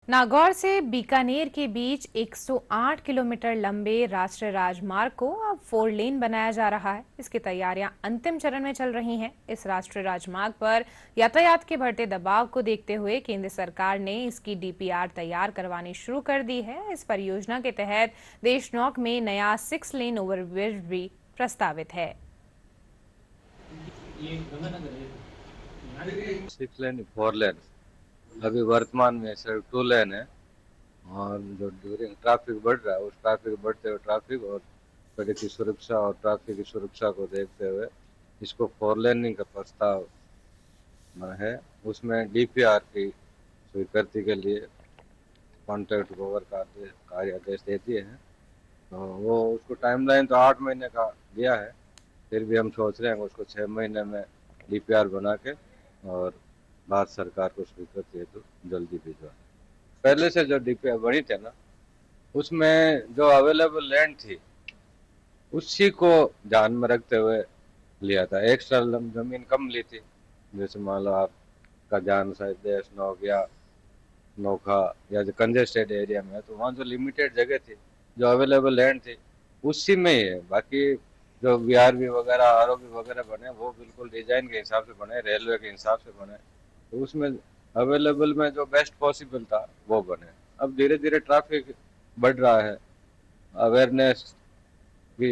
नागौर से बीकानेर के बीच 108 किलोमीटर लंबे राष्ट्रीय राजमार्ग को अब 4 लेन बनाया जा रहा है। इसकी तैयारियां अंतिम चरण में चल रही हैं। इस राष्ट्रीय राजमार्ग पर यातायात के बढ़ते दबाव को देखते हुए केंद्र सरकार ने इसकी डीपीआर तैयार करवानी शुरू कर दी है। इस परियोजना के तहत देशनौक में नया 6 लेन ओवरब्रिज भी प्रस्तावित है। 6 लेन 4 लेन अभी वर्तमान में सिर्फ 2 लेन है। और जो ड्यूरिंग ट्रैफिक बढ़ रहा है उस ट्रैफिक बढ़ते हुए ट्रैफिक और सड़क की सुरक्षा और ट्रैफिक की सुरक्षा को देखते हुए इसको 4 लेनिंग का प्रस्ताव है। उसमें डीपीआर की स्वीकृति के लिए कॉन्ट्रैक्ट ओवर का कार्य आदेश दे दिए हैं। तो वो उसको टाइमलाइन तो 8 महीने का दिया है, फिर भी हम सोच रहे हैं उसको 6 महीने में डीपीआर बना के और भारत सरकार को स्वीकृति हेतु जल्दी भिजवा। पहले से जो डीपीआर बनी थे ना, उसमें जो अवेलेबल लैंड थी उसी को ध्यान में रखते हुए लिया था। एक्स्ट्रा जमीन कम ली थी, जैसे मान लो आपका जान शायद देशनौक या नोखा या जो कंजेस्टेड एरिया में है, तो वहाँ जो लिमिटेड जगह थी, जो अवेलेबल लैंड थी उसी में ही है। बाकी जो वीआरवी वगैरह आरओबी वगैरह बने वो बिल्कुल डिजाइन के हिसाब से बने, रेलवे के हिसाब से बने, तो उसमें अवेलेबल में जो बेस्ट पॉसिबल था वो बने। अब धीरे धीरे ट्रैफिक बढ़ रहा है, अवेयरनेस भी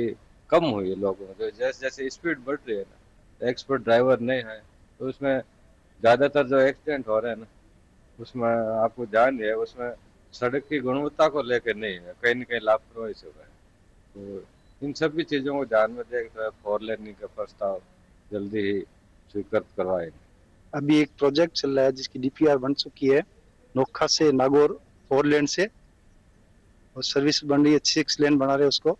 कम हुई है लोगों में, तो जैसे जैसे स्पीड बढ़ रही है ना, एक्सपर्ट ड्राइवर नहीं है, तो उसमें ज़्यादातर जो एक्सीडेंट हो रहे हैं ना, उसमें आपको ध्यान है उसमें सड़क की गुणवत्ता को लेकर नहीं है, कहीं न कहीं लापरवाही से हुआ है। तो इन सभी चीज़ों को ध्यान में देखते हुए 4 लेनिंग का प्रस्ताव जल्दी ही स्वीकृत करवाएंगे। अभी एक प्रोजेक्ट चल रहा है जिसकी डीपीआर बन चुकी है, नोखा से नागौर 4 लेन से, और सर्विस बन रही है, 6 लेन बना रहे हैं उसको।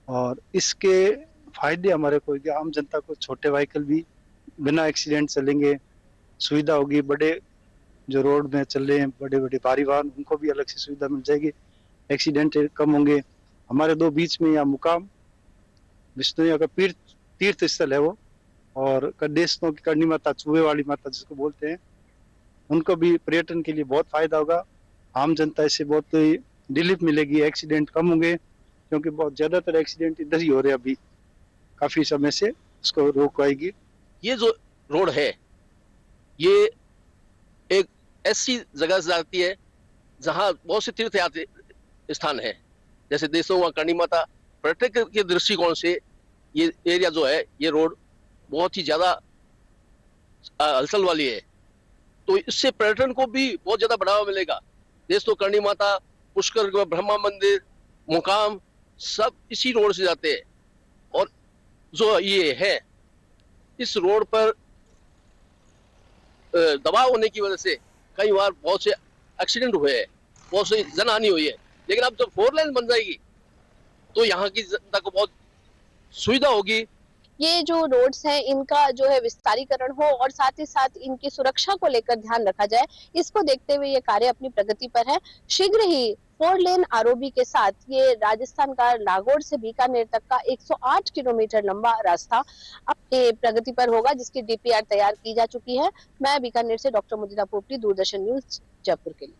और इसके फायदे हमारे को कि आम जनता को छोटे व्हीकल भी बिना एक्सीडेंट चलेंगे, सुविधा होगी। बड़े जो रोड में चल रहे हैं बड़े बड़े भारी वाहन, उनको भी अलग से सुविधा मिल जाएगी, एक्सीडेंट कम होंगे। हमारे दो बीच में यहाँ मुकाम विष्णु का तीर्थ स्थल है वो, और देशनौक की करनी माता, चूहे वाली माता जिसको बोलते हैं, उनको भी पर्यटन के लिए बहुत फायदा होगा। आम जनता इससे बहुत रिलीफ मिलेगी, एक्सीडेंट कम होंगे, क्योंकि बहुत ज्यादातर एक्सीडेंट इधर ही हो रहे हैं अभी काफी समय से। उसको रोक पाएगी। ये जो रोड है ये एक ऐसी जगह से जाती है जहां बहुत से तीर्थ यात्री स्थान है, जैसे देशों करणी माता। पर्यटक के दृष्टिकोण से ये एरिया जो है, ये रोड बहुत ही ज्यादा हलचल वाली है, तो इससे पर्यटन को भी बहुत ज्यादा बढ़ावा मिलेगा। देशों करणी माता, पुष्कर, ब्रह्मा मंदिर, मुकाम सब इसी रोड से जाते हैं। और जो ये है, इस रोड पर दबाव होने की वजह से कई बार बहुत से एक्सीडेंट हुए हैं, बहुत से जनहानि हुई है। लेकिन अब जब 4 लेन बन जाएगी तो यहाँ की जनता को बहुत सुविधा होगी। ये जो रोड्स हैं इनका जो है विस्तारीकरण हो और साथ ही साथ इनकी सुरक्षा को लेकर ध्यान रखा जाए, इसको देखते हुए ये कार्य अपनी प्रगति पर है। शीघ्र ही 4 लेन आरओबी के साथ ये राजस्थान का नागौर से बीकानेर तक का 108 किलोमीटर लंबा रास्ता अपनी प्रगति पर होगा, जिसकी डीपीआर तैयार की जा चुकी है। मैं बीकानेर से डॉक्टर मुदिता पोपटी, दूरदर्शन न्यूज जयपुर के लिए।